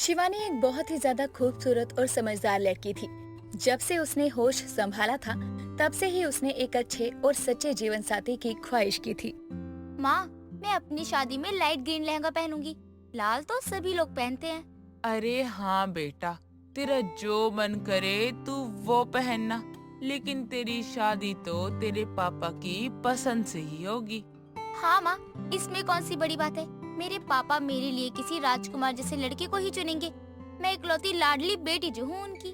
शिवानी एक बहुत ही ज्यादा खूबसूरत और समझदार लड़की थी। जब से उसने होश संभाला था, तब से ही उसने एक अच्छे और सच्चे जीवन साथी की ख्वाहिश की थी। माँ, मैं अपनी शादी में लाइट ग्रीन लहंगा पहनूंगी। लाल तो सभी लोग पहनते हैं। अरे हाँ बेटा, तेरा जो मन करे तू वो पहनना, लेकिन तेरी शादी तो तेरे पापा की पसंद से ही होगी। हाँ माँ, इसमें कौन सी बड़ी बात है। मेरे पापा मेरे लिए किसी राजकुमार जैसे लड़के को ही चुनेंगे। मैं इकलौती लाडली बेटी जो हूँ उनकी।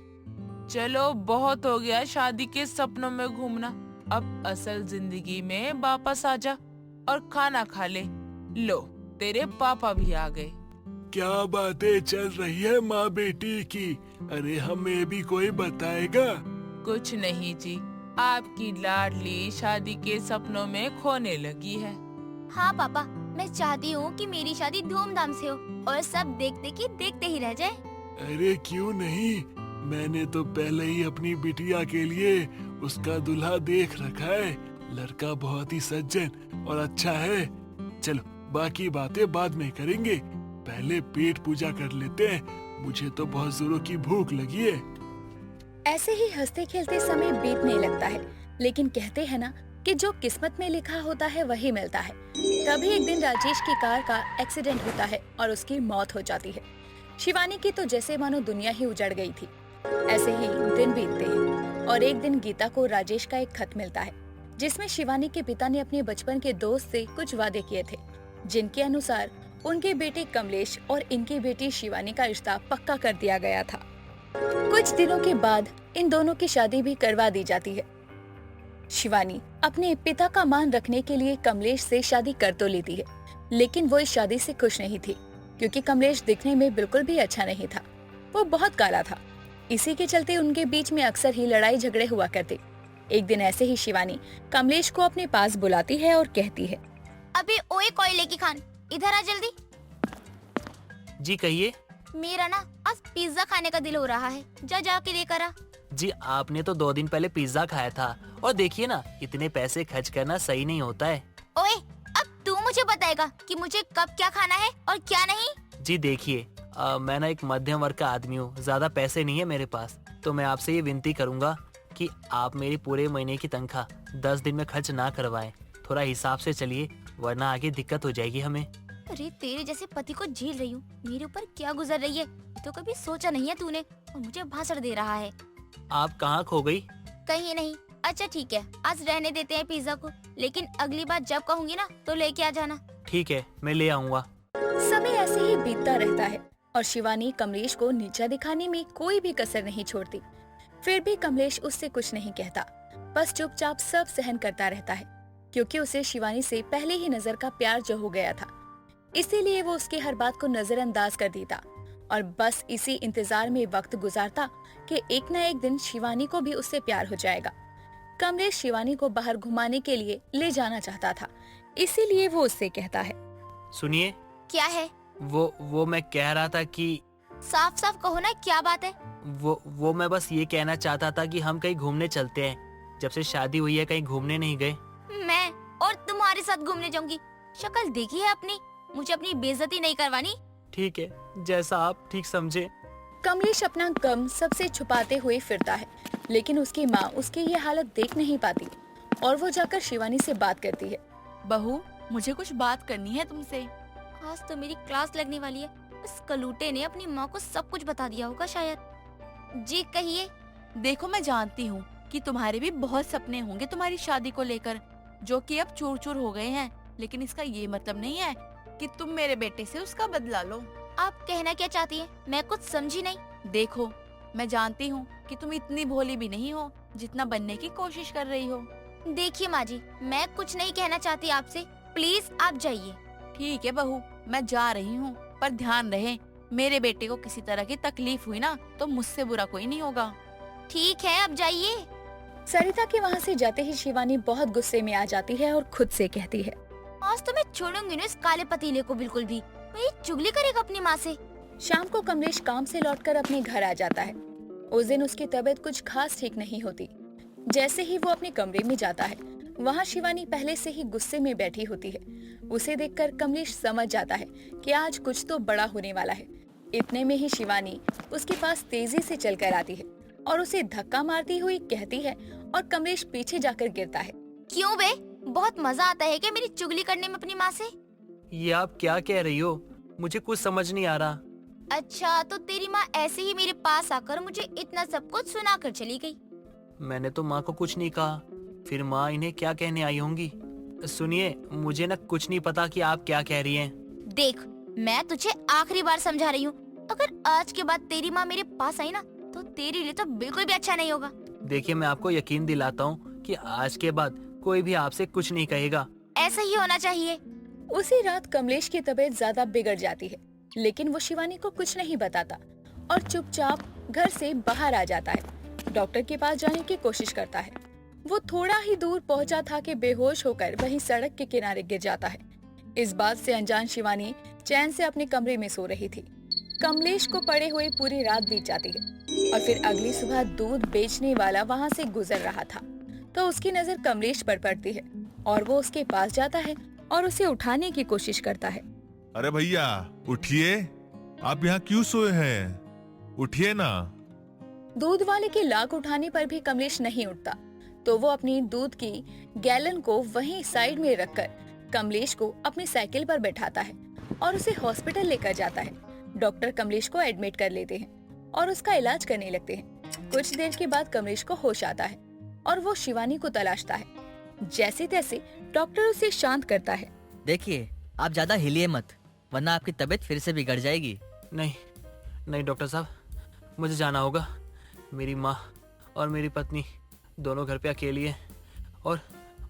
चलो बहुत हो गया शादी के सपनों में घूमना, अब असल जिंदगी में वापस आ जा और खाना खा ले। लो, तेरे पापा भी आ गए। क्या बातें चल रही है माँ बेटी की। अरे हमें भी कोई बताएगा। कुछ नहीं जी, आपकी लाडली शादी के सपनों में खोने लगी है। हाँ पापा, मैं चाहती हूँ कि मेरी शादी धूमधाम से हो और सब देखते कि देखते ही रह जाए। अरे क्यों नहीं, मैंने तो पहले ही अपनी बिटिया के लिए उसका दूल्हा देख रखा है। लड़का बहुत ही सज्जन और अच्छा है। चलो बाकी बातें बाद में करेंगे, पहले पेट पूजा कर लेते हैं। मुझे तो बहुत जोरों की भूख लगी है। ऐसे ही हंसते खेलते समय बीतने लगता है, लेकिन कहते हैं ना कि जो किस्मत में लिखा होता है वही मिलता है। तभी एक दिन राजेश की कार का एक्सीडेंट होता है और उसकी मौत हो जाती है। शिवानी की तो जैसे मानो दुनिया ही उजड़ गई थी। ऐसे ही दिन बीतते हैं और एक दिन गीता को राजेश का एक खत मिलता है, जिसमें शिवानी के पिता ने अपने बचपन के दोस्त से कुछ वादे किए थे, जिनके अनुसार उनके बेटे कमलेश और इनकी बेटी शिवानी का रिश्ता पक्का कर दिया गया था। कुछ दिनों के बाद इन दोनों की शादी भी करवा दी जाती है। शिवानी अपने पिता का मान रखने के लिए कमलेश से शादी कर तो लेती है, लेकिन वो इस शादी से खुश नहीं थी, क्योंकि कमलेश दिखने में बिल्कुल भी अच्छा नहीं था। वो बहुत काला था। इसी के चलते उनके बीच में अक्सर ही लड़ाई झगड़े हुआ करते। एक दिन ऐसे ही शिवानी कमलेश को अपने पास बुलाती है और कहती है, अबे ओए कोयले की खान, इधर आ जल्दी। जी कहिए। मेरा ना आज पिज्जा खाने का दिल हो रहा है, जा जाके लेकर आ। जी आपने तो 2 दिन पहले पिज्जा खाया था, और देखिए ना, इतने पैसे खर्च करना सही नहीं होता है। ओए, अब तू मुझे बताएगा कि मुझे कब क्या खाना है और क्या नहीं। जी देखिए, मैं ना एक मध्यम वर्ग का आदमी हूँ, ज्यादा पैसे नहीं है मेरे पास, तो मैं आपसे ये विनती करूँगा कि आप मेरी पूरे महीने की तनख्वाह 10 दिन में खर्च ना करवाएं। थोड़ा हिसाब से चलिए, वरना आगे दिक्कत हो जाएगी हमें। अरे तेरे जैसे पति को झेल रही हूँ, मेरे ऊपर क्या गुजर रही है, ये तो कभी सोचा नहीं है तूने, और मुझे भाषण दे रहा है। आप कहाँ खो गई? कहीं नहीं। अच्छा ठीक है, आज रहने देते हैं पिज्जा को, लेकिन अगली बार जब कहूँगी ना तो लेके आ जाना। ठीक है, मैं ले आऊँगा। समय ऐसे ही बीतता रहता है और शिवानी कमलेश को नीचा दिखाने में कोई भी कसर नहीं छोड़ती। फिर भी कमलेश उससे कुछ नहीं कहता, बस चुपचाप सब सहन करता रहता है, क्योंकि उसे शिवानी से पहले ही नजर का प्यार जो हो गया था। इसीलिए वो उसकी हर बात को नजरअंदाज कर देता और बस इसी इंतजार में वक्त गुजारता कि एक न एक दिन शिवानी को भी उससे प्यार हो जाएगा। कमलेश शिवानी को बाहर घुमाने के लिए ले जाना चाहता था, इसीलिए वो उससे कहता है, सुनिए। क्या है? वो मैं कह रहा था कि साफ साफ कहो ना, क्या बात है? वो मैं बस ये कहना चाहता था कि हम कहीं घूमने चलते हैं। जब से शादी हुई है कहीं घूमने नहीं गए। मैं और तुम्हारे साथ घूमने जाऊंगी? शक्ल देखी है अपनी, मुझे अपनी बेइज्जती नहीं करवानी। ठीक है, जैसा आप ठीक समझे। कमलेश अपना गम सबसे छुपाते हुए फिरता है, लेकिन उसकी माँ उसकी ये हालत देख नहीं पाती और वो जाकर शिवानी से बात करती है। बहू, मुझे कुछ बात करनी है तुमसे। आज तो मेरी क्लास लगने वाली है। इस कलूटे ने अपनी माँ को सब कुछ बता दिया होगा शायद। जी कहिए। देखो, मैं जानती हूँ कि तुम्हारे भी बहुत सपने होंगे तुम्हारी शादी को लेकर, जो कि अब चूर चूर हो गए हैं, लेकिन इसका ये मतलब नहीं है कि तुम मेरे बेटे से उसका बदला लो। आप कहना क्या चाहती हैं? मैं कुछ समझी नहीं। देखो, मैं जानती हूँ कि तुम इतनी भोली भी नहीं हो जितना बनने की कोशिश कर रही हो। देखिए माँ जी, मैं कुछ नहीं कहना चाहती आपसे, प्लीज आप जाइए। ठीक है बहू, मैं जा रही हूँ, पर ध्यान रहे मेरे बेटे को किसी तरह की तकलीफ हुई ना तो मुझसे बुरा कोई नहीं होगा। ठीक है, अब जाइए। सरिता के वहाँ से जाते ही शिवानी बहुत गुस्से में आ जाती है और खुद से कहती है, आज तो मैं छोड़ूंगी ना इस काले पतीले को बिल्कुल भी। मेरी चुगली करेगा अपनी माँ से। शाम को कमलेश काम से लौटकर अपने घर आ जाता है। उस दिन उसकी तबीयत कुछ खास ठीक नहीं होती। जैसे ही वो अपने कमरे में जाता है, वहाँ शिवानी पहले से ही गुस्से में बैठी होती है। उसे देखकर कमलेश समझ जाता है कि आज कुछ तो बड़ा होने वाला है। इतने में ही शिवानी उसके पास तेजी से चलकर आती है और उसे धक्का मारती हुई कहती है और कमलेश पीछे जाकर गिरता है। क्यों बे? बहुत मजा आता है क्या मेरी चुगली करने में अपनी माँ से? ये आप क्या कह रही हो? मुझे कुछ समझ नहीं आ रहा। अच्छा, तो तेरी माँ ऐसे ही मेरे पास आकर मुझे इतना सब कुछ सुना कर चली गई। मैंने तो माँ को कुछ नहीं कहा, फिर माँ इन्हें क्या कहने आई होंगी। सुनिए, मुझे ना कुछ नहीं पता कि आप क्या कह रही हैं। देख, मैं तुझे आखिरी बार समझा रही हूँ, अगर आज के बाद तेरी माँ मेरे पास आई ना तो तेरे लिए तो बिल्कुल भी अच्छा नहीं होगा। देखिए, मैं आपको यकीन दिलाता हूँ कि आज के बाद कोई भी आपसे कुछ नहीं कहेगा। ऐसा ही होना चाहिए। उसी रात कमलेश की तबीयत ज्यादा बिगड़ जाती है, लेकिन वो शिवानी को कुछ नहीं बताता और चुपचाप घर से बाहर आ जाता है। डॉक्टर के पास जाने की कोशिश करता है। वो थोड़ा ही दूर पहुंचा था कि बेहोश होकर वहीं सड़क के किनारे गिर जाता है। इस बात से अनजान शिवानी चैन से अपने कमरे में सो रही थी। कमलेश को पड़े हुए पूरी रात बीत जाती है और फिर अगली सुबह दूध बेचने वाला वहाँ से गुजर रहा था तो उसकी नजर कमलेश पर पड़ती है और वो उसके पास जाता है और उसे उठाने की कोशिश करता है। अरे भैया उठिए, आप यहाँ क्यों सोए हैं? उठिए ना। दूध वाले की लाख उठाने पर भी कमलेश नहीं उठता तो वो अपनी दूध की गैलन को वहीं साइड में रखकर कमलेश को अपनी साइकिल पर बैठाता है और उसे हॉस्पिटल लेकर जाता है। डॉक्टर कमलेश को एडमिट कर लेते हैं और उसका इलाज करने लगते हैं। कुछ देर के बाद कमलेश को होश आता है और वो शिवानी को तलाशता है। जैसे तैसे डॉक्टर उसे शांत करता है। देखिए, आप ज्यादा हिलिए मत, वरना आपकी तबीयत फिर से बिगड़ जाएगी। नहीं नहीं डॉक्टर साहब, मुझे जाना होगा। मेरी माँ और मेरी पत्नी दोनों घर पे अकेली हैं और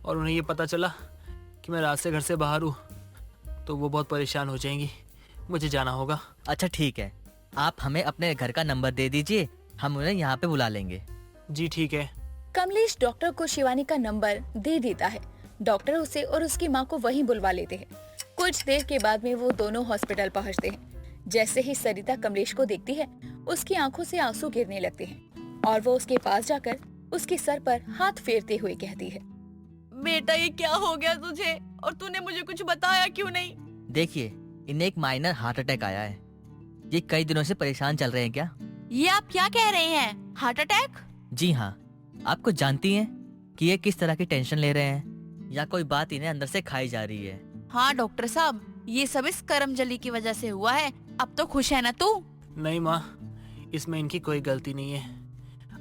उन्हें ये पता चला कि मैं रात से घर से बाहर हूँ तो वो बहुत परेशान हो जाएंगी। मुझे जाना होगा। अच्छा ठीक है, आप हमें अपने घर का नंबर दे दीजिए, हम उन्हें यहाँ पे बुला लेंगे। जी ठीक है। कमलेश डॉक्टर को शिवानी का नंबर दे देता है। डॉक्टर उसे और उसकी माँ को वहीं बुलवा लेते हैं। कुछ देर के बाद में वो दोनों हॉस्पिटल पहुँचते हैं। जैसे ही सरिता कमलेश को देखती है, उसकी आंखों से आंसू गिरने लगते हैं और वो उसके पास जाकर उसके सर पर हाथ फेरते हुए कहती है, बेटा ये क्या हो गया तुझे और तूने मुझे कुछ बताया क्यों नहीं? देखिए, इन्हें एक माइनर हार्ट अटैक आया है। ये कई दिनों से परेशान चल रहे हैं क्या? ये आप क्या कह रहे हैं? Heart attack? जी हाँ, आपको जानती हैं कि ये किस तरह की टेंशन ले रहे हैं या कोई बात इन्हें अंदर से खाई जा रही है? हाँ डॉक्टर साहब, ये सब इस करमजली की वजह से हुआ है। अब तो खुश है ना तू? नहीं माँ, इसमें इनकी कोई गलती नहीं है।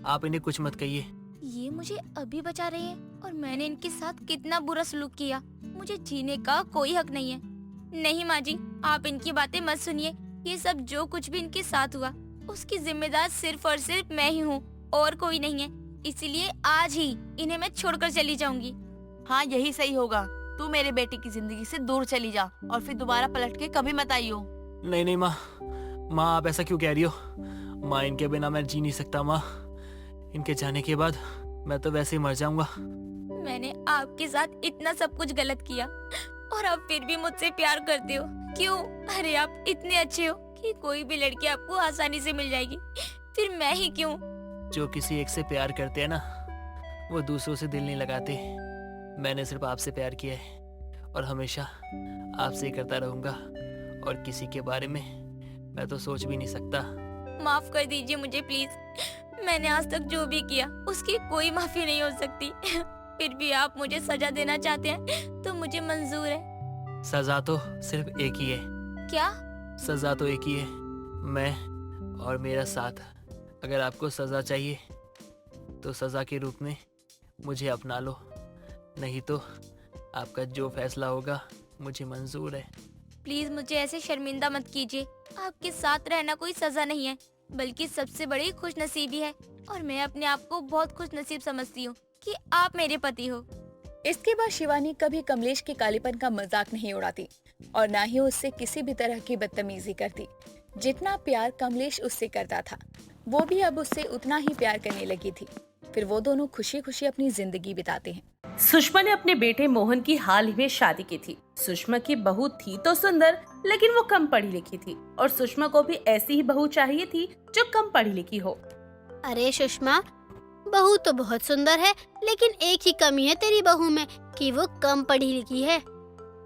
आप इन्हें कुछ मत कहिए। ये मुझे अभी बचा रहे हैं और मैंने इनके साथ कितना बुरा सलूक किया। मुझे जीने का कोई हक नहीं है। नहीं माँ जी, आप इनकी बातें मत सुनिए। ये सब जो कुछ भी इनके साथ हुआ उसकी जिम्मेदार सिर्फ और सिर्फ मैं ही हूँ और कोई नहीं है। इसीलिए आज ही इन्हें मैं छोड़कर चली जाऊंगी। हाँ यही सही होगा। तू मेरे बेटे की जिंदगी से दूर चली जा और फिर दोबारा पलट के कभी मत आइयो। नहीं नहीं माँ, आप ऐसा क्यों कह रही हो? माँ, इनके बिना मैं जी नहीं सकता। माँ, इनके जाने के बाद मैं तो वैसे ही मर जाऊंगा। मैंने आपके साथ इतना सब कुछ गलत किया और आप फिर भी मुझसे प्यार करते हो। क्यों? अरे आप इतने अच्छे हो कि कोई भी लड़की आपको आसानी से मिल जाएगी, फिर मैं ही क्यों? जो किसी एक से प्यार करते हैं ना, वो दूसरों से दिल नहीं लगाते। मैंने सिर्फ आपसे प्यार किया है और हमेशा आपसे ही करता रहूंगा और किसी के बारे में मैं तो सोच भी नहीं सकता। माफ कर दीजिए मुझे प्लीज। मैंने आज तक जो भी किया उसकी कोई माफी नहीं हो सकती। फिर भी आप मुझे सजा देना चाहते हैं तो मुझे मंजूर है। सजा तो सिर्फ एक ही है। क्या? सजा तो एक ही है, मैं और मेरा साथ। अगर आपको सजा चाहिए तो सजा के रूप में मुझे अपना लो, नहीं तो आपका जो फैसला होगा मुझे मंजूर है। प्लीज मुझे ऐसे शर्मिंदा मत कीजिए। आपके साथ रहना कोई सजा नहीं है, बल्कि सबसे बड़ी खुशनसीबी है और मैं अपने आप को बहुत खुशनसीब समझती हूँ कि आप मेरे पति हो। इसके बाद शिवानी कभी कमलेश के कालेपन का मजाक नहीं उड़ाती और ना ही उससे किसी भी तरह की बदतमीजी करती। जितना प्यार कमलेश उससे करता था, वो भी अब उससे उतना ही प्यार करने लगी थी। फिर वो दोनों खुशी खुशी अपनी जिंदगी बिताते हैं। सुषमा ने अपने बेटे मोहन की हाल ही में शादी की थी। सुषमा की बहू थी तो सुंदर, लेकिन वो कम पढ़ी लिखी थी और सुषमा को भी ऐसी ही बहू चाहिए थी जो कम पढ़ी लिखी हो। अरे सुषमा, बहू तो बहुत सुंदर है, लेकिन एक ही कमी है तेरी बहू में कि वो कम पढ़ी लिखी है।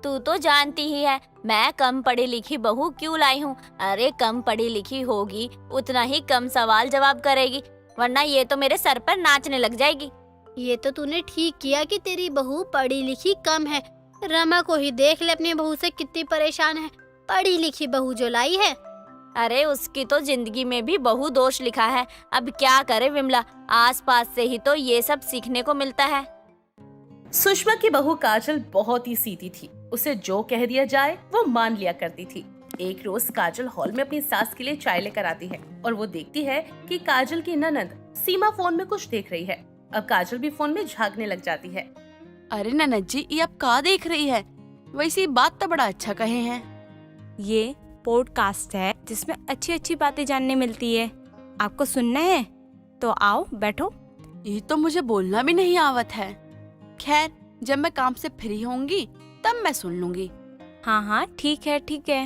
तू तो जानती ही है मैं कम पढ़ी लिखी बहू क्यों लाई हूँ। अरे कम पढ़ी लिखी होगी उतना ही कम सवाल जवाब करेगी, वरना ये तो मेरे सर पर नाचने लग जाएगी। ये तो तूने ठीक किया कि तेरी बहू पढ़ी लिखी कम है। रमा को ही देख ले अपनी बहू से कितनी परेशान है। पढ़ी लिखी बहू जो लाई है। अरे उसकी तो जिंदगी में भी बहु दोष लिखा है। अब क्या करे विमला, आसपास से ही तो ये सब सीखने को मिलता है। सुषमा की बहू काजल बहुत ही सीधी थी। उसे जो कह दिया जाए वो मान लिया करती थी। एक रोज काजल हॉल में अपनी सास के लिए चाय लेकर आती है और वो देखती है कि काजल की ननद सीमा फोन में कुछ देख रही है। अब काजल भी फोन में झांकने लग जाती है। अरे ननद जी, ये आप का देख रही है? वैसी बात तो बड़ा अच्छा कहे हैं। ये पॉडकास्ट है जिसमें अच्छी अच्छी बातें जानने मिलती है। आपको सुनना है तो आओ बैठो। ये तो मुझे बोलना भी नहीं आवत है। खैर, जब मैं काम से फ्री होंगी तब मैं सुन लूंगी। हाँ हाँ ठीक है ठीक है।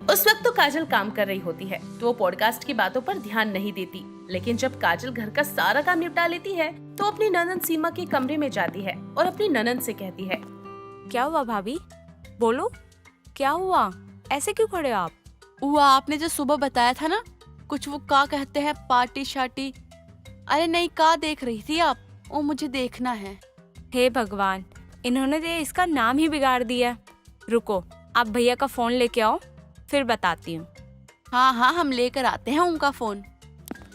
उस वक्त तो काजल काम कर रही होती है तो वो पॉडकास्ट की बातों पर ध्यान नहीं देती। लेकिन जब काजल घर का सारा काम निपटा लेती है तो अपनी ननद सीमा के कमरे में जाती है और अपनी ननद से कहती है, क्या हुआ भाभी, बोलो क्या हुआ, ऐसे क्यों खड़े हो आप? वो आपने जो सुबह बताया था ना, कुछ वो का कहते हैं पार्टी शार्टी। अरे नहीं, का देख रही थी आप? वो मुझे देखना है। हे भगवान, इन्होंने तो इसका नाम ही बिगाड़ दिया। रुको, आप भैया का फोन लेके आओ फिर बताती हूँ। हाँ हाँ, हम लेकर आते हैं उनका फोन।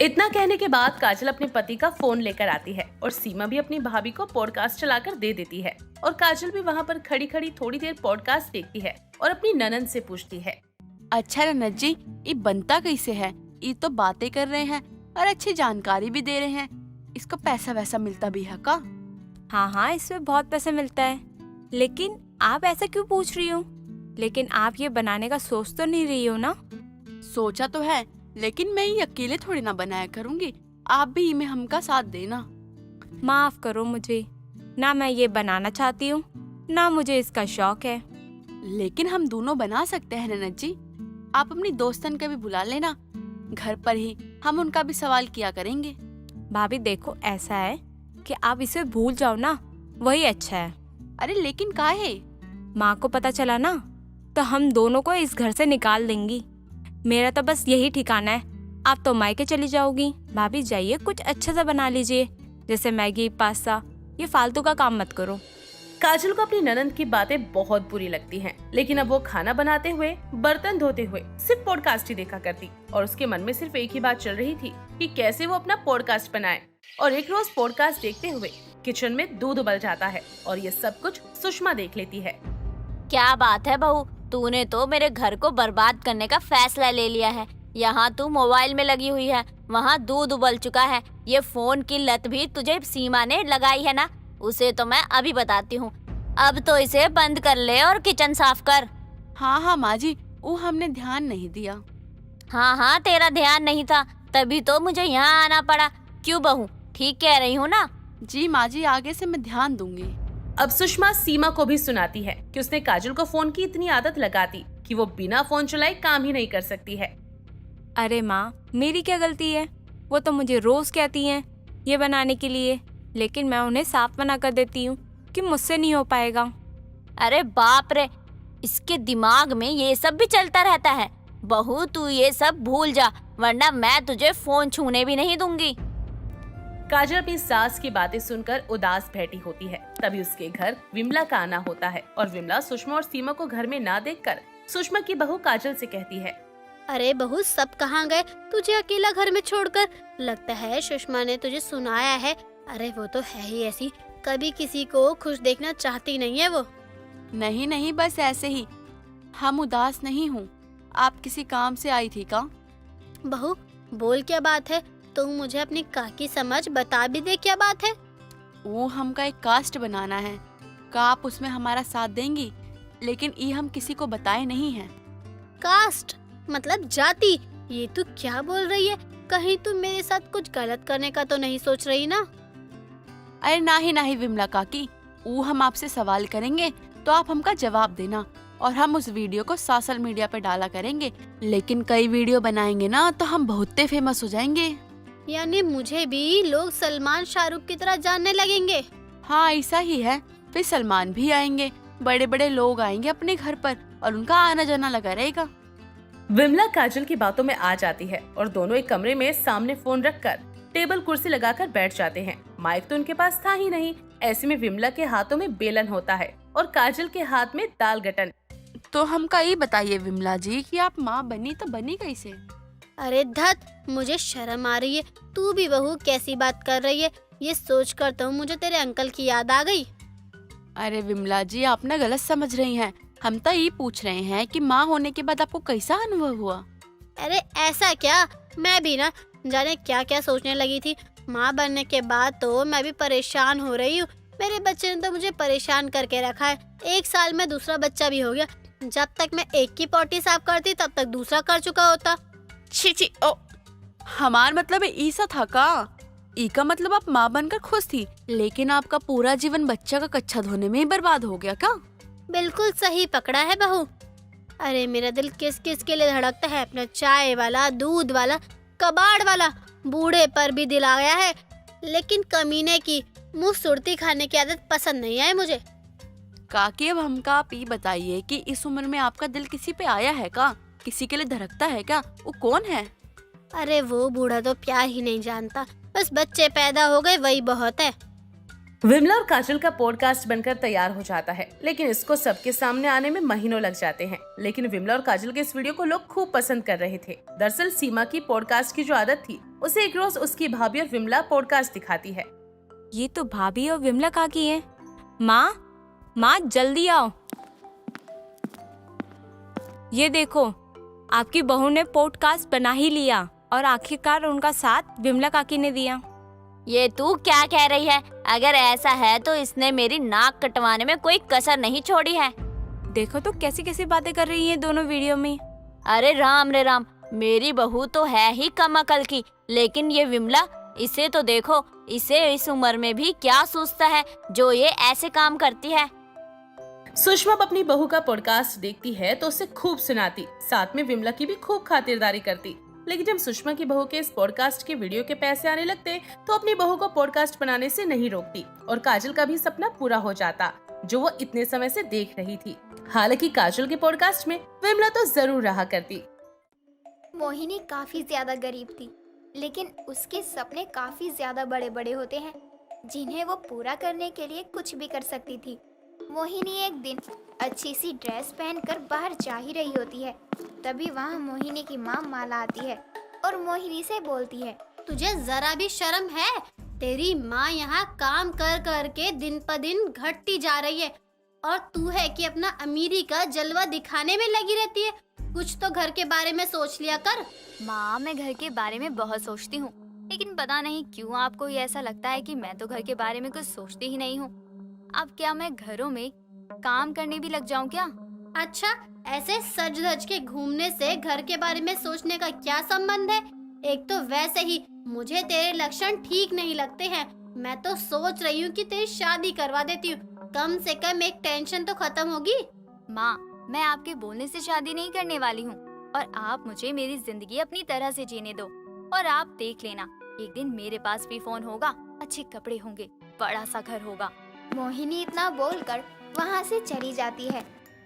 इतना कहने के बाद काजल अपने पति का फोन लेकर आती है और सीमा भी अपनी भाभी को पॉडकास्ट चलाकर दे देती है। और काजल भी वहाँ पर खड़ी खड़ी थोड़ी देर पॉडकास्ट देखती है और अपनी ननद से पूछती है, अच्छा ननद जी, ये बनता कैसे है? ये तो बातें कर रहे हैं और अच्छी जानकारी भी दे रहे हैं। इसको पैसा वैसा मिलता भी है का? हाँ हाँ, इसमें बहुत पैसा मिलता है। लेकिन आप ऐसा क्यों पूछ रही हो? लेकिन आप ये बनाने का सोच तो नहीं रही हो ना? सोचा तो है, लेकिन मैं ये अकेले थोड़ी ना बनाया करूँगी। आप भी इनमें हमका साथ देना। माफ करो मुझे, ना मैं ये बनाना चाहती हूँ ना मुझे इसका शौक है। लेकिन हम दोनों बना सकते हैं ननद जी। आप अपनी दोस्तन का भी बुला लेना, घर पर ही हम उनका भी सवाल किया करेंगे। भाभी देखो, ऐसा है कि आप इसे भूल जाओ ना, वही अच्छा है। अरे लेकिन काहे? माँ को पता चला ना तो हम दोनों को इस घर से निकाल देंगी। मेरा तो बस यही ठिकाना है। आप तो मायके चली जाओगी। भाभी जाइए, कुछ अच्छा सा बना लीजिए, जैसे मैगी पास्ता। ये फालतू का काम मत करो। काजल को अपनी ननद की बातें बहुत बुरी लगती हैं, लेकिन अब वो खाना बनाते हुए, बर्तन धोते हुए सिर्फ पॉडकास्ट ही देखा करती और उसके मन में सिर्फ एक ही बात चल रही थी कि कैसे वो अपना पॉडकास्ट बनाए। और एक रोज पॉडकास्ट देखते हुए किचन में दूध उबल जाता है और ये सब कुछ सुषमा देख लेती है। क्या बात है बहू, तूने तो मेरे घर को बर्बाद करने का फैसला ले लिया है। यहाँ तू मोबाइल में लगी हुई है, वहाँ दूध उबल चुका है। ये फोन की लत भी तुझे सीमा ने लगाई है ना, उसे तो मैं अभी बताती हूँ। अब तो इसे बंद कर ले और किचन साफ कर। हाँ हाँ माँ जी, वो हमने ध्यान नहीं दिया। हाँ हाँ, तेरा ध्यान नहीं था तभी तो मुझे यहाँ आना पड़ा। क्यों बहू, ठीक कह रही हूँ ना? जी माँ जी, आगे से मैं ध्यान दूंगी। अब सुषमा सीमा को भी सुनाती है कि उसने काजल को फोन की इतनी आदत लगा दी कि वो बिना फोन चलाए काम ही नहीं कर सकती है। अरे माँ, मेरी क्या गलती है? वो तो मुझे रोज कहती हैं ये बनाने के लिए, लेकिन मैं उन्हें साफ मना कर देती हूँ कि मुझसे नहीं हो पाएगा। अरे बाप रे, इसके दिमाग में ये सब भी चलता रहता है। बहू तू ये सब भूल जा, वरना मैं तुझे फोन छूने भी नहीं दूंगी। काजल अपनी सास की बातें सुनकर उदास बैठी होती है। तभी उसके घर विमला का आना होता है और विमला सुषमा और सीमा को घर में ना देखकर सुषमा की बहू काजल से कहती है, अरे बहू, सब कहाँ गए तुझे अकेला घर में छोड़कर? लगता है सुषमा ने तुझे सुनाया है। अरे वो तो है ही ऐसी, कभी किसी को खुश देखना चाहती नहीं है वो। नहीं नहीं, बस ऐसे ही। हम उदास नहीं हूँ। आप किसी काम से आई थी का? बहू बोल, क्या बात है? तुम मुझे अपनी काकी समझ बता भी दे, क्या बात है? वो हमका एक कास्ट बनाना है का, आप उसमें हमारा साथ देंगी? लेकिन ये हम किसी को बताए नहीं हैं। कास्ट मतलब जाति? ये तू क्या बोल रही है? कहीं तुम मेरे साथ कुछ गलत करने का तो नहीं सोच रही ना? अरे नहीं विमला काकी, वो हम आपसे सवाल करेंगे तो आप हमका जवाब देना और हम उस वीडियो को सोशल मीडिया पे डाला करेंगे। लेकिन कई वीडियो बनाएंगे ना तो हम बहुत फेमस हो जाएंगे। यानी मुझे भी लोग सलमान शाहरुख की तरह जानने लगेंगे? हाँ ऐसा ही है, फिर सलमान भी आएंगे, बड़े बड़े लोग आएंगे अपने घर पर और उनका आना जाना लगा रहेगा। विमला काजल की बातों में आ जाती है और दोनों एक कमरे में सामने फोन रखकर टेबल कुर्सी लगाकर बैठ जाते हैं। माइक तो उनके पास था ही नहीं। ऐसे में विमला के हाथों में बेलन होता है और काजल के हाथ में दाल गटन। तो हमका ये बताइए विमला जी कि आप माँ बनी तो बनी कैसे? अरे धत, मुझे शर्म आ रही है। तू भी बहू कैसी बात कर रही है, ये सोच कर तो मुझे तेरे अंकल की याद आ गई। अरे विमला जी, आप ना गलत समझ रही हैं। हम तो ये पूछ रहे हैं कि माँ होने के बाद आपको कैसा अनुभव हुआ? अरे ऐसा क्या, मैं भी ना जाने क्या क्या सोचने लगी थी। माँ बनने के बाद तो मैं भी परेशान हो रही हूँ। मेरे बच्चे ने तो मुझे परेशान करके रखा है। 1 साल में दूसरा बच्चा भी हो गया। जब तक मैं एक की पोटी साफ करती तब तक दूसरा कर चुका होता। छी ओ, हमार मतलब ऐसा था का? ई का मतलब आप माँ बनकर खुश थी, लेकिन आपका पूरा जीवन बच्चा का कच्चा धोने में ही बर्बाद हो गया क्या? बिल्कुल सही पकड़ा है बहू। अरे मेरा दिल किस किस के लिए धड़कता है, अपना चाय वाला, दूध वाला, कबाड़ वाला। बूढ़े पर भी दिल आ गया है, लेकिन कमीने की मुंह सुरती खाने की आदत पसंद नहीं है मुझे। काकी, अब हमका आप ये बताइए कि इस उम्र में आपका दिल किसी पे आया है का? किसी के लिए धड़कता है क्या? वो कौन है? अरे वो बूढ़ा तो प्यार ही नहीं जानता, बस बच्चे पैदा हो गए वही बहुत है। विमला और काजल का पॉडकास्ट बनकर तैयार हो जाता है, लेकिन इसको सबके सामने आने में महीनों लग जाते हैं। लेकिन विमला और काजल के इस वीडियो को लोग खूब पसंद कर रहे थे। दरअसल सीमा की पॉडकास्ट की जो आदत थी, उसे एक रोज उसकी भाभी और विमला पॉडकास्ट दिखाती है। ये तो भाभी और विमला काकी हैं। माँ जल्दी आओ। ये देखो, आपकी बहू ने पॉडकास्ट बना ही लिया और आखिरकार उनका साथ विमला काकी ने दिया। ये तू क्या कह रही है? अगर ऐसा है तो इसने मेरी नाक कटवाने में कोई कसर नहीं छोड़ी है। देखो तो कैसी कैसी बातें कर रही हैं दोनों वीडियो में। अरे राम रे राम, मेरी बहू तो है ही कम अकल की, लेकिन ये विमला, इसे तो देखो, इसे इस उम्र में भी क्या सोचता है जो ये ऐसे काम करती है। सुषमा अपनी बहू का पॉडकास्ट देखती है तो उसे खूब सुनाती, साथ में विमला की भी खूब खातिरदारी करती। लेकिन जब सुषमा की बहू के इस पॉडकास्ट के वीडियो के पैसे आने लगते तो अपनी बहू को पॉडकास्ट बनाने से नहीं रोकती और काजल का भी सपना पूरा हो जाता जो वो इतने समय से देख रही थी। हालांकि काजल के पॉडकास्ट में विमला तो जरूर रहा करती। मोहिनी काफी ज्यादा गरीब थी, लेकिन उसके सपने काफी ज्यादा बड़े बड़े होते हैं जिन्हें वो पूरा करने के लिए कुछ भी कर सकती थी। मोहिनी एक दिन अच्छी सी ड्रेस पहनकर बाहर जा ही रही होती है, तभी वहाँ मोहिनी की माँ माला आती है और मोहिनी से बोलती है, तुझे जरा भी शर्म है? तेरी माँ यहाँ काम कर कर के दिन पर दिन घटती जा रही है और तू है कि अपना अमीरी का जलवा दिखाने में लगी रहती है। कुछ तो घर के बारे में सोच लिया कर। माँ, मैं घर के बारे में बहुत सोचती हूँ, लेकिन पता नहीं क्यों आपको ये ऐसा लगता है कि मैं तो घर के बारे में कुछ सोचती ही नहीं हूँ। अब क्या मैं घरों में काम करने भी लग जाऊँ क्या? अच्छा, ऐसे सज धज के घूमने से घर के बारे में सोचने का क्या संबंध है? एक तो वैसे ही मुझे तेरे लक्षण ठीक नहीं लगते हैं। मैं तो सोच रही हूँ कि तेरी शादी करवा देती हूँ, कम से कम एक टेंशन तो खत्म होगी। माँ, मैं आपके बोलने से शादी नहीं करने वाली हूँ और आप मुझे मेरी जिंदगी अपनी तरह से जीने दो। और आप देख लेना, एक दिन मेरे पास भी फोन होगा, अच्छे कपड़े होंगे, बड़ा सा घर होगा। मोहिनी इतना बोलकर वहाँ से चली जाती है।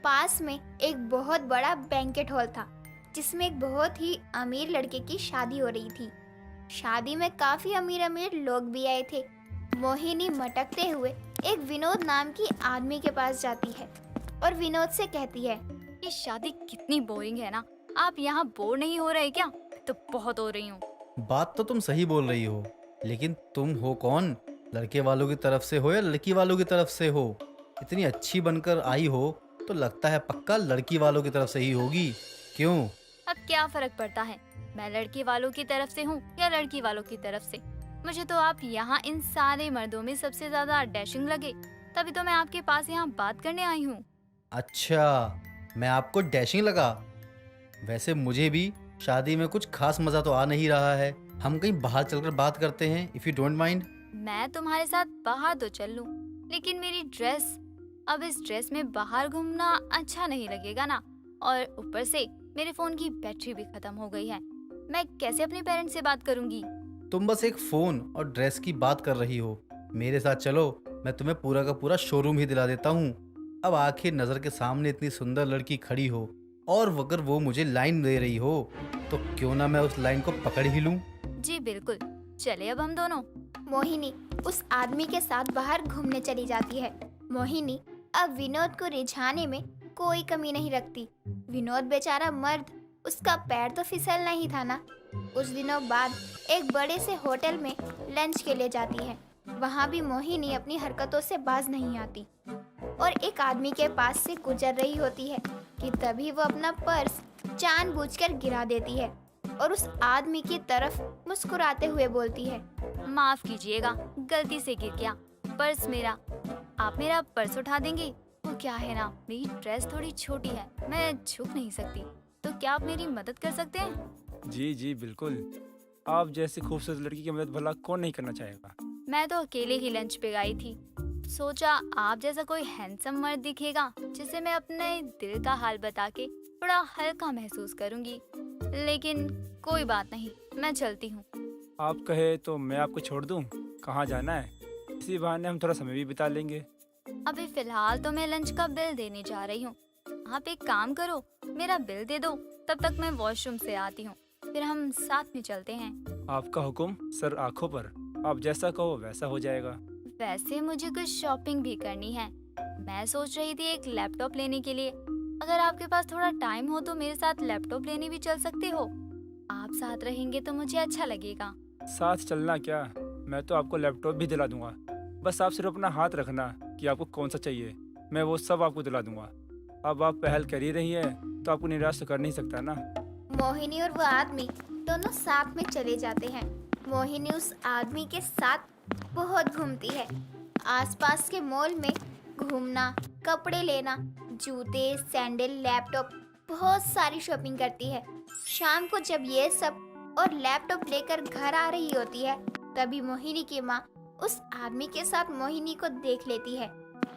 पास में एक बहुत बड़ा बैंकेट हॉल था जिसमें एक बहुत ही अमीर लड़के की शादी हो रही थी। शादी में काफी अमीर अमीर लोग भी आए थे। मोहिनी मटकते हुए एक विनोद नाम की आदमी के पास जाती है और विनोद से कहती है, ये शादी कितनी बोरिंग है ना, आप यहाँ बोर नहीं हो रहे क्या? तो बहुत हो रही हूँ। बात तो तुम सही बोल रही हो, लेकिन तुम हो कौन? लड़के वालों की तरफ से हो या लड़की वालों की तरफ से हो? इतनी अच्छी बनकर आई हो तो लगता है पक्का लड़की वालों की तरफ से ही होगी। क्यों? अब क्या फर्क पड़ता है, मैं लड़के वालों की तरफ से हूँ या लड़की वालों की तरफ से? मुझे तो आप यहाँ इन सारे मर्दों में सबसे ज्यादा डैशिंग लगे, तभी तो मैं आपके पास यहाँ बात करने आई हूँ। अच्छा, मैं आपको डैशिंग लगा? वैसे मुझे भी शादी में कुछ खास मजा तो आ नहीं रहा है। हम कहीं बाहर चलकर बात करते हैं, इफ यू डोंट माइंड। मैं तुम्हारे साथ बाहर तो चल लूं, लेकिन मेरी ड्रेस, अब इस ड्रेस में बाहर घूमना अच्छा नहीं लगेगा ना। और ऊपर से मेरे फोन की बैटरी भी खत्म हो गई है, मैं कैसे अपने पेरेंट्स से बात करूंगी? तुम बस एक फोन और ड्रेस की बात कर रही हो। मेरे साथ चलो, मैं तुम्हें पूरा का पूरा शोरूम ही दिला देता हूँ। अब आखिर नज़र के सामने इतनी सुंदर लड़की खड़ी हो और अगर वो मुझे लाइन दे रही हो तो क्यों ना मैं उस लाइन को पकड़ ही लूं। जी बिल्कुल, चले अब हम दोनों। मोहिनी उस आदमी के साथ बाहर घूमने चली जाती है। मोहिनी अब विनोद को रिझाने में कोई कमी नहीं रखती। विनोद बेचारा मर्द, उसका पैर तो फिसलना ही था ना। कुछ दिनों बाद एक बड़े से होटल में लंच के लिए जाती है। वहाँ भी मोहिनी अपनी हरकतों से बाज नहीं आती और एक आदमी के पास से गुजर रही होती है कि तभी वो अपना पर्स जानबूझकर गिरा देती है और उस आदमी की तरफ मुस्कुराते हुए बोलती है, माफ कीजिएगा, गलती से गिर गया, पर्स मेरा। आप मेरा पर्स उठा देंगे? वो क्या है ना, मेरी ड्रेस थोड़ी छोटी है, मैं झुक नहीं सकती, तो क्या आप मेरी मदद कर सकते हैं? जी जी बिल्कुल, आप जैसी खूबसूरत लड़की की मदद भला कौन नहीं करना चाहेगा। मैं तो अकेले ही लंच पे गई थी, सोचा आप जैसा कोई हैंडसम मर्द दिखेगा जिसे मैं अपने दिल का हाल बता के थोड़ा हल्का महसूस करूंगी। लेकिन कोई बात नहीं, मैं चलती हूँ। आप कहे तो मैं आपको छोड़ दूं? कहाँ जाना है? इसी बहाने हम थोड़ा समय भी बिता लेंगे। अभी फिलहाल तो मैं लंच का बिल देने जा रही हूँ। आप एक काम करो, मेरा बिल दे दो, तब तक मैं वॉशरूम से आती हूँ, फिर हम साथ में चलते हैं। आपका हुक्म सर आंखों पर, आप जैसा कहो वैसा हो जाएगा। वैसे मुझे कुछ शॉपिंग भी करनी है। मैं सोच रही थी एक लैपटॉप लेने के लिए। अगर आपके पास थोड़ा टाइम हो तो मेरे साथ लैपटॉप लेने भी चल सकते हो। आप साथ रहेंगे तो मुझे अच्छा लगेगा। साथ चलना क्या, मैं तो आपको लैपटॉप भी दिला दूंगा। बस आप सिर्फ अपना हाथ रखना कि आपको कौन सा चाहिए, मैं वो सब आपको दिला दूंगा। अब आप पहल कर ही रही है तो आपको निराश तो कर नहीं सकता ना। मोहिनी और वो आदमी दोनों साथ में चले जाते हैं। मोहिनी उस आदमी के साथ बहुत घूमती है। आसपास के मॉल में घूमना, कपड़े लेना, जूते, सैंडल, लैपटॉप, बहुत सारी शॉपिंग करती है। शाम को जब ये सब और लैपटॉप लेकर घर आ रही होती है तभी मोहिनी की माँ उस आदमी के साथ मोहिनी को देख लेती है।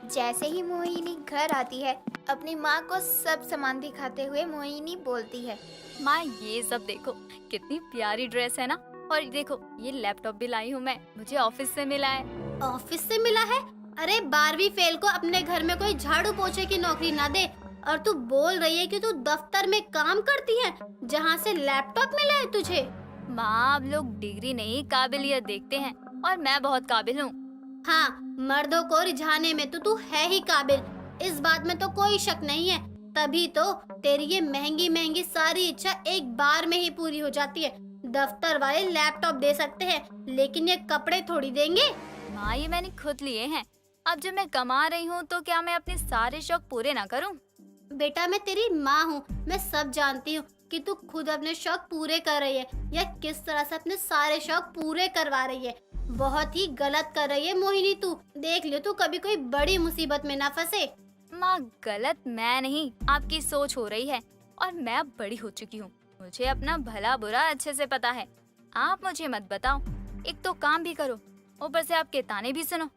जैसे ही मोहिनी घर आती है अपनी माँ को सब सामान दिखाते हुए मोहिनी बोलती है, माँ ये सब देखो, कितनी प्यारी ड्रेस है ना, और देखो ये लैपटॉप भी लाई हूँ मैं, मुझे ऑफिस से मिला है। ऑफिस से मिला है? अरे 12वीं फेल को अपने घर में कोई झाड़ू पोछे की नौकरी ना दे और तू बोल रही है कि तू दफ्तर में काम करती है जहाँ से लैपटॉप मिला है तुझे। माँ अब लोग डिग्री नहीं काबिलियत देखते हैं और मैं बहुत काबिल हूँ। हाँ, मर्दों को रिझाने में तो तू है ही काबिल, इस बात में तो कोई शक नहीं है। तभी तो तेरी ये महंगी महंगी सारी इच्छा एक बार में ही पूरी हो जाती है। दफ्तर वाले लैपटॉप दे सकते हैं लेकिन ये कपड़े थोड़ी देंगे। माँ ये मैंने खुद लिए हैं, अब जब मैं कमा रही हूँ तो क्या मैं अपने सारे शौक पूरे ना करूँ? बेटा मैं तेरी माँ हूँ, मैं सब जानती हूँ कि तू खुद अपने शौक पूरे कर रही है या किस तरह से अपने सारे शौक पूरे करवा रही है। बहुत ही गलत कर रही है मोहिनी तू, देख लियो तू कभी कोई बड़ी मुसीबत में ना फंसे। माँ गलत मैं नहीं, आपकी सोच हो रही है और मैं अब बड़ी हो चुकी हूँ, मुझे अपना भला बुरा अच्छे से पता है। आप मुझे मत बताओ, एक तो काम भी करो, ऊपर से आपके ताने भी सुनो।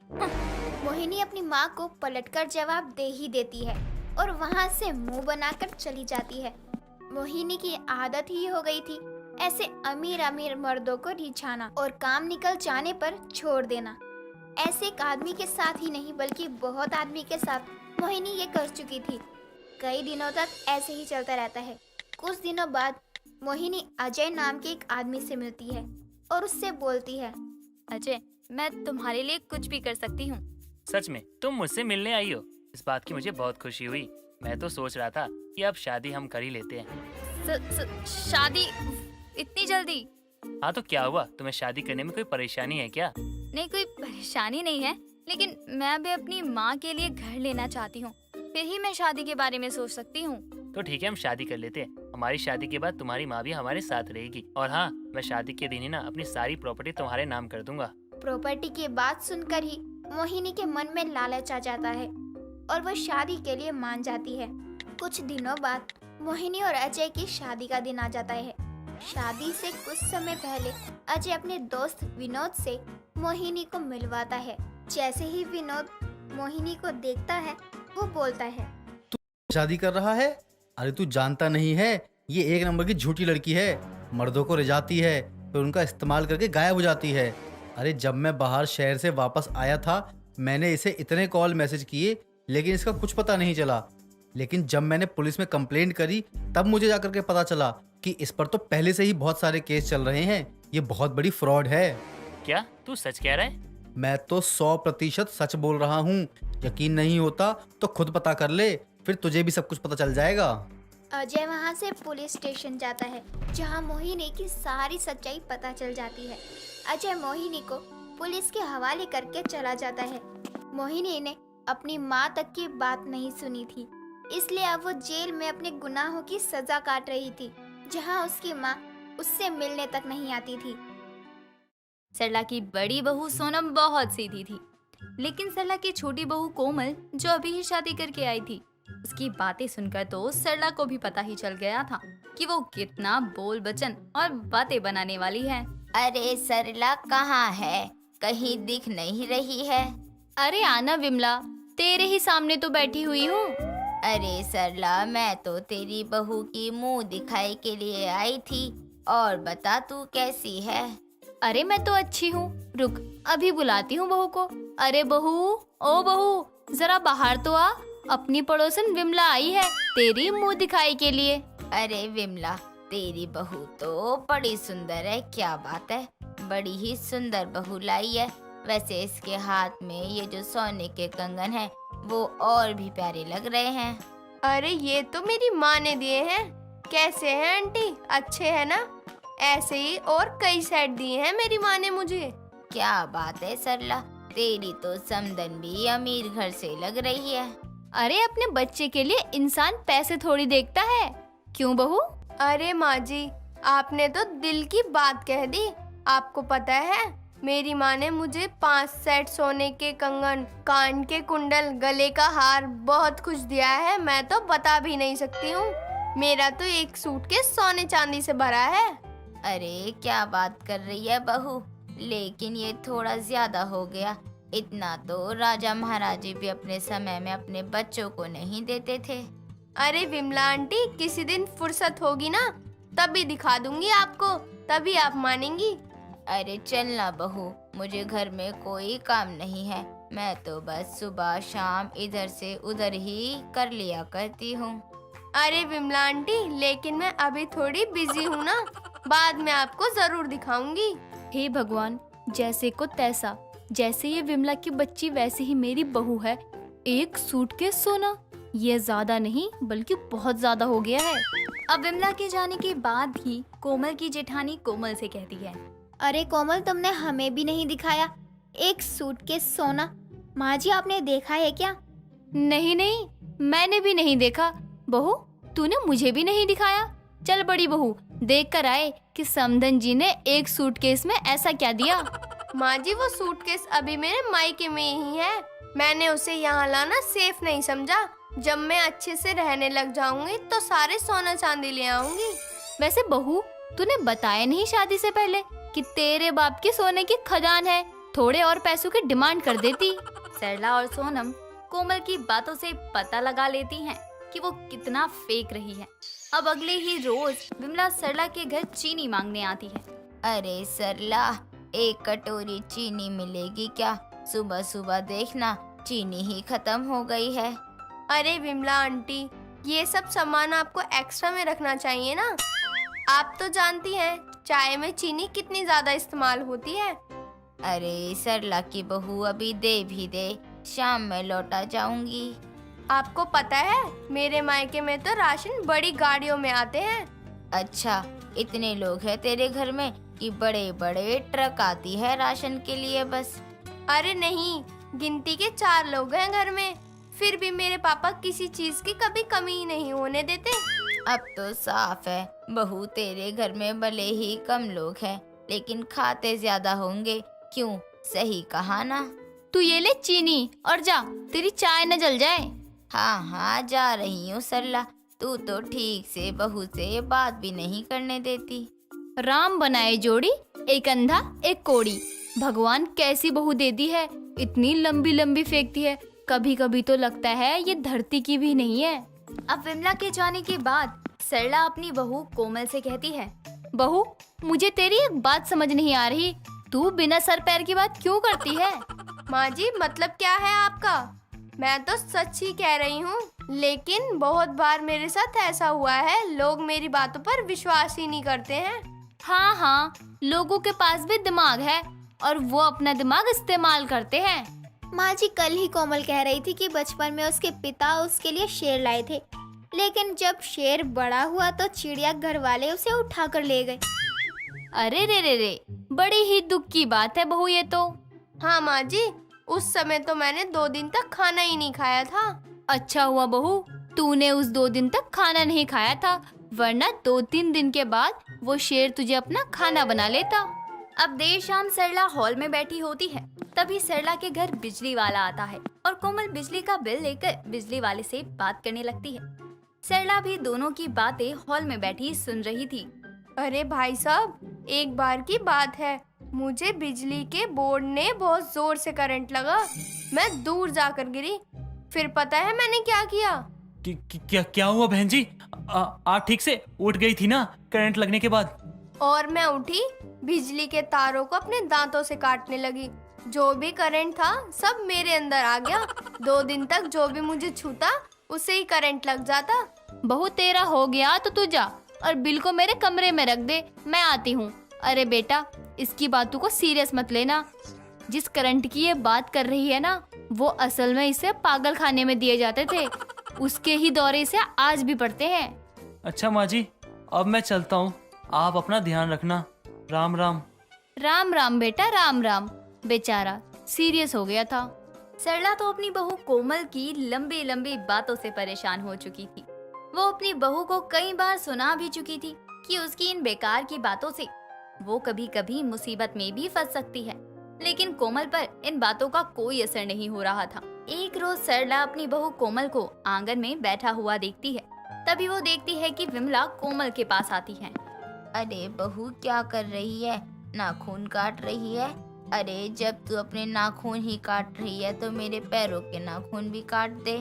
मोहिनी अपनी माँ को पलटकर जवाब दे ही देती है और वहाँ से मुंह बनाकर चली जाती है। मोहिनी की आदत ही हो गई थी ऐसे अमीर अमीर मर्दों को रिझाना और काम निकल जाने पर छोड़ देना। ऐसे एक आदमी के साथ ही नहीं बल्कि बहुत आदमी के साथ मोहिनी ये कर चुकी थी। कई दिनों तक ऐसे ही चलता रहता है। कुछ दिनों बाद मोहिनी अजय नाम के एक आदमी से मिलती है और उससे बोलती है, अजय मैं तुम्हारे लिए कुछ भी कर सकती हूँ। सच में तुम मुझसे मिलने आई हो, इस बात की मुझे बहुत खुशी हुई। मैं तो सोच रहा था कि अब शादी हम कर ही लेते हैं। शादी इतनी जल्दी? हाँ तो क्या हुआ, तुम्हें शादी करने में कोई परेशानी है क्या? नहीं कोई परेशानी नहीं है, लेकिन मैं भी अपनी माँ के लिए घर लेना चाहती हूँ, फिर ही मैं शादी के बारे में सोच सकती हूँ। तो ठीक है हम शादी कर लेते हैं। हमारी शादी के बाद तुम्हारी माँ भी हमारे साथ रहेगी और हाँ मैं शादी के दिन ही ना अपनी सारी प्रॉपर्टी तुम्हारे नाम कर दूंगा। प्रॉपर्टी की बात सुनकर ही मोहिनी के मन में लालच आ जाता है और वह शादी के लिए मान जाती है। कुछ दिनों बाद मोहिनी और अजय की शादी का दिन आ जाता है। शादी से कुछ समय पहले अजय अपने दोस्त विनोद से मोहिनी को मिलवाता है। जैसे ही विनोद मोहिनी को देखता है वो बोलता है, तू शादी कर रहा है? अरे तू जानता नहीं है ये एक नंबर की झूठी लड़की है, मर्दों को रिझाती है फिर उनका इस्तेमाल करके गायब हो जाती है। अरे जब मैं बाहर शहर से वापस आया था मैंने इसे इतने कॉल मैसेज किए लेकिन इसका कुछ पता नहीं चला। लेकिन जब मैंने पुलिस में कंप्लेंट करी तब मुझे जाकर के पता चला कि इस पर तो पहले से ही बहुत सारे केस चल रहे हैं। ये बहुत बड़ी फ्रॉड है। क्या तू सच कह रहा है? मैं तो 100% सच बोल रहा हूँ। यकीन नहीं होता तो खुद पता कर ले, फिर तुझे भी सब कुछ पता चल जाएगा। अजय वहाँ से पुलिस स्टेशन जाता है जहाँ मोहिनी की सारी सच्चाई पता चल जाती है। अजय मोहिनी को पुलिस के हवाले करके चला जाता है। मोहिनी ने अपनी माँ तक की बात नहीं सुनी थी, इसलिए अब वो जेल में अपने गुनाहों की सजा काट रही थी, जहाँ उसकी माँ उससे मिलने तक नहीं आती थी। सरला की बड़ी बहू सोनम बहुत सीधी थी, लेकिन सरला की छोटी बहू कोमल जो अभी ही शादी करके आई थी, उसकी बातें सुनकर तो सरला को भी पता ही चल गया था कि वो कितना बोल बचन और बातें बनाने वाली है। अरे सरला कहाँ है? कहीं दिख नहीं रही है। अरे आना विमला, तेरे ही सामने तो बैठी हुई हूँ। अरे सरला, मैं तो तेरी बहू की मुंह दिखाई के लिए आई थी। और बता तू कैसी है? अरे मैं तो अच्छी हूँ, रुक अभी बुलाती हूँ बहू को। अरे बहू, ओ बहू जरा बाहर तो आ, अपनी पड़ोसन विमला आई है तेरी मुंह दिखाई के लिए। अरे विमला, तेरी बहू तो बड़ी सुंदर है। क्या बात है, बड़ी ही सुंदर बहू लाई है। वैसे इसके हाथ में ये जो सोने के कंगन है वो और भी प्यारे लग रहे हैं। अरे ये तो मेरी माँ ने दिए हैं। कैसे हैं आंटी, अच्छे हैं ना? ऐसे ही और कई सेट दिए हैं मेरी माँ ने मुझे। क्या बात है सरला, तेरी तो समदन भी अमीर घर से लग रही है। अरे अपने बच्चे के लिए इंसान पैसे थोड़ी देखता है, क्यों बहू? अरे माँ जी, आपने तो दिल की बात कह दी। आपको पता है मेरी माँ ने मुझे 5 सेट सोने के कंगन, कान के कुंडल, गले का हार बहुत कुछ दिया है। मैं तो बता भी नहीं सकती हूँ। मेरा तो एक सूटकेस सोने चांदी से भरा है। अरे क्या बात कर रही है बहू, लेकिन ये थोड़ा ज्यादा हो गया। इतना तो राजा महाराजे भी अपने समय में अपने बच्चों को नहीं देते थे। अरे विमला आंटी, किसी दिन फुर्सत होगी ना तभी दिखा दूंगी आपको, तभी आप मानेंगी। अरे चलना बहू, मुझे घर में कोई काम नहीं है। मैं तो बस सुबह शाम इधर से उधर ही कर लिया करती हूँ। अरे विमला आंटी, लेकिन मैं अभी थोड़ी बिजी हूँ ना, बाद में आपको जरूर दिखाऊंगी। हे भगवान, जैसे को तैसा, जैसे ये विमला की बच्ची वैसे ही मेरी बहू है। एक सूटकेस सोना, ये ज्यादा नहीं बल्कि बहुत ज्यादा हो गया है। अब विमला के जाने के बाद ही कोमल की जेठानी कोमल से कहती है, अरे कोमल, तुमने हमें भी नहीं दिखाया एक सूटकेस सोना। माँ जी, आपने देखा है क्या? नहीं नहीं, मैंने भी नहीं देखा। बहू, तूने मुझे भी नहीं दिखाया। चल बड़ी बहू, देख कर आए कि समधन जी ने एक सूटकेस में ऐसा क्या दिया। माँ जी, वो सूटकेस अभी मेरे मायके में ही है। मैंने उसे यहाँ लाना सेफ नहीं समझा। जब मैं अच्छे से रहने लग जाऊंगी तो सारे सोना चांदी ले आऊंगी। वैसे बहू, तूने बताया नहीं शादी से पहले कि तेरे बाप की सोने की खदान है, थोड़े और पैसों की डिमांड कर देती। सरला और सोनम कोमल की बातों से पता लगा लेती हैं कि वो कितना फेक रही है। अब अगले ही रोज विमला सरला के घर चीनी मांगने आती है। अरे सरला, एक कटोरी चीनी मिलेगी क्या? सुबह सुबह देखना चीनी ही खत्म हो गई है। अरे विमला आंटी, ये सब सामान आपको एक्स्ट्रा में रखना चाहिए ना। आप तो जानती हैं चाय में चीनी कितनी ज्यादा इस्तेमाल होती है। अरे सरला की बहू, अभी दे भी दे, शाम में लौटा जाऊंगी। आपको पता है मेरे मायके में तो राशन बड़ी गाड़ियों में आते हैं। अच्छा, इतने लोग हैं तेरे घर में कि बड़े बड़े ट्रक आती है राशन के लिए बस? अरे नहीं, गिनती के 4 लोग हैं घर में, फिर भी मेरे पापा किसी चीज की कभी कमी नहीं होने देते। अब तो साफ है बहू, तेरे घर में भले ही कम लोग हैं लेकिन खाते ज्यादा होंगे। क्यों, सही कहा ना? तू ये ले चीनी और जा, तेरी चाय न जल जाए। हाँ हाँ, जा रही हूँ सरला। तू तो ठीक से बहू से बात भी नहीं करने देती। राम बनाए जोड़ी, एक अंधा एक कोड़ी। भगवान कैसी बहू दे दी है, इतनी लंबी लंबी फेंकती है। कभी कभी तो लगता है ये धरती की भी नहीं है। अब विमला के जाने के बाद सरला अपनी बहू कोमल से कहती है, बहू, मुझे तेरी एक बात समझ नहीं आ रही, तू बिना सर पैर की बात क्यों करती है? माँ जी, मतलब क्या है आपका? मैं तो सच ही कह रही हूँ, लेकिन बहुत बार मेरे साथ ऐसा हुआ है, लोग मेरी बातों पर विश्वास ही नहीं करते हैं। हाँ हाँ, लोगों के पास भी दिमाग है और वो अपना दिमाग इस्तेमाल करते हैं। माँ जी, कल ही कोमल कह रही थी कि बचपन में उसके पिता उसके लिए शेर लाए थे, लेकिन जब शेर बड़ा हुआ तो चिड़ियाघर वाले उसे उठा कर ले गए। अरे रे रे रे, बड़ी ही दुख की बात है बहू ये तो। हाँ माँ जी, उस समय तो मैंने 2 दिन तक खाना ही नहीं खाया था। अच्छा हुआ बहू, तूने उस 2 दिन तक खाना नहीं खाया था, वरना 2-3 दिन के बाद वो शेर तुझे अपना खाना बना लेता। अब देर शाम सरला हॉल में बैठी होती है। तभी सरला के घर बिजली वाला आता है और कोमल बिजली का बिल लेकर बिजली वाले से बात करने लगती है। सरला भी दोनों की बातें हॉल में बैठी सुन रही थी। अरे भाई साहब, एक बार की बात है, मुझे बिजली के बोर्ड ने बहुत जोर से करंट लगा। मैं दूर जाकर गिरी। फिर पता है मैंने क्या किया? क्या हुआ बहन जी? आप ठीक से उठ गई थी ना करंट लगने के बाद? और मैं उठी, बिजली के तारों को अपने दांतों से काटने लगी। जो भी करंट था सब मेरे अंदर आ गया। 2 दिन तक जो भी मुझे छूता उसे ही करंट लग जाता। बहू, तेरा हो गया तो तू जा और बिल को मेरे कमरे में रख दे, मैं आती हूँ। अरे बेटा, इसकी बातों को सीरियस मत लेना। जिस करंट की ये बात कर रही है ना, वो असल में इसे पागल खाने में दिए जाते थे। उसके ही दौरे इसे आज भी पड़ते हैं। अच्छा माँ जी, अब मैं चलता हूँ, आप अपना ध्यान रखना। राम राम। राम राम बेटा, राम राम। बेचारा सीरियस हो गया था। सरला तो अपनी बहू कोमल की लंबी लंबी बातों से परेशान हो चुकी थी। वो अपनी बहू को कई बार सुना भी चुकी थी कि उसकी इन बेकार की बातों से वो कभी कभी मुसीबत में भी फंस सकती है, लेकिन कोमल पर इन बातों का कोई असर नहीं हो रहा था। एक रोज सरला अपनी बहू कोमल को आंगन में बैठा हुआ देखती है। तभी वो देखती है कि विमला कोमल के पास आती है। अरे बहू, क्या कर रही है? नाखून काट रही है? अरे जब तू अपने नाखून ही काट रही है तो मेरे पैरों के नाखून भी काट दे।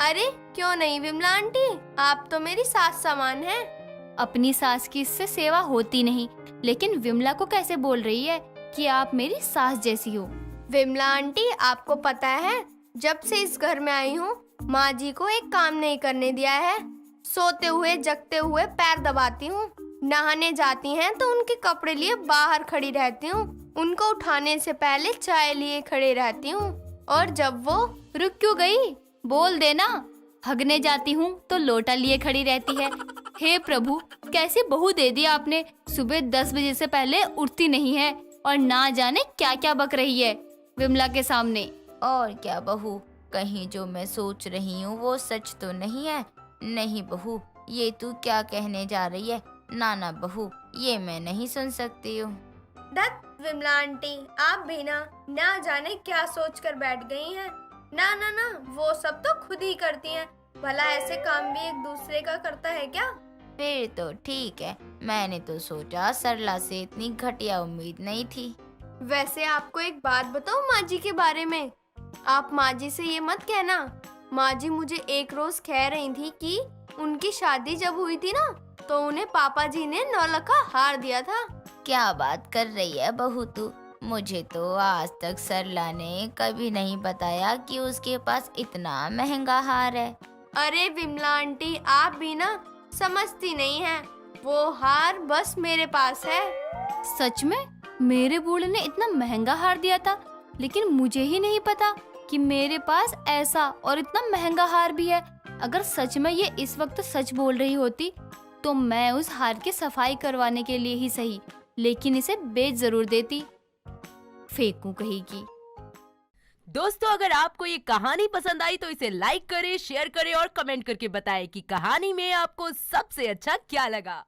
अरे क्यों नहीं विमला आंटी, आप तो मेरी सास समान हैं। अपनी सास की इससे सेवा होती नहीं, लेकिन विमला को कैसे बोल रही है कि आप मेरी सास जैसी हो। विमला आंटी, आपको पता है, जब से इस घर में आई हूँ माँ जी को एक काम नहीं करने दिया है। सोते हुए जगते हुए पैर दबाती हूँ, नहाने जाती हैं तो उनके कपड़े लिए बाहर खड़ी रहती हूँ, उनको उठाने से पहले चाय लिए खड़े रहती हूँ। और जब वो रुक क्यों गई? बोल देना। हगने जाती हूँ तो लोटा लिए खड़ी रहती है। हे प्रभु, कैसी बहू दे दी आपने। सुबह 10 बजे से पहले उठती नहीं है और ना जाने क्या क्या बक रही है विमला के सामने। और क्या बहू, कहीं जो मैं सोच रही हूँ वो सच तो नहीं है? नहीं बहू, ये तू क्या कहने जा रही है? ना बहू, ये मैं नहीं सुन सकती हूँ। धत विमला आंटी, आप भी ना जाने क्या सोच कर बैठ गई हैं। ना, वो सब तो खुद ही करती हैं। भला ऐसे काम भी एक दूसरे का करता है क्या? फिर तो ठीक है, मैंने तो सोचा सरला से इतनी घटिया उम्मीद नहीं थी। वैसे आपको एक बात बताऊं माँ जी के बारे में? आप माँ जी से ये मत कहना। माँ जी मुझे एक रोज कह रही थी कि उनकी शादी जब हुई थी ना, तो उन्हें पापा जी ने 9 लाख का हार दिया था। क्या बात कर रही है बहू तू? मुझे तो आज तक सरला ने कभी नहीं बताया कि उसके पास इतना महंगा हार है। अरे विमला आंटी, आप भी समझती नहीं हैं। वो हार बस मेरे पास है। सच में? मेरे बूढ़े ने इतना महंगा हार दिया था, लेकिन मुझे ही नहीं पता कि मेरे पास ऐसा और इतना महंगा हार भी है। अगर सच में ये इस वक्त सच बोल रही होती तो मैं उस हार की सफाई करवाने के लिए ही सही, लेकिन इसे बेच जरूर देती। फेंकू कहेगी। दोस्तों, अगर आपको ये कहानी पसंद आई तो इसे लाइक करें, शेयर करें और कमेंट करके बताएं कि कहानी में आपको सबसे अच्छा क्या लगा।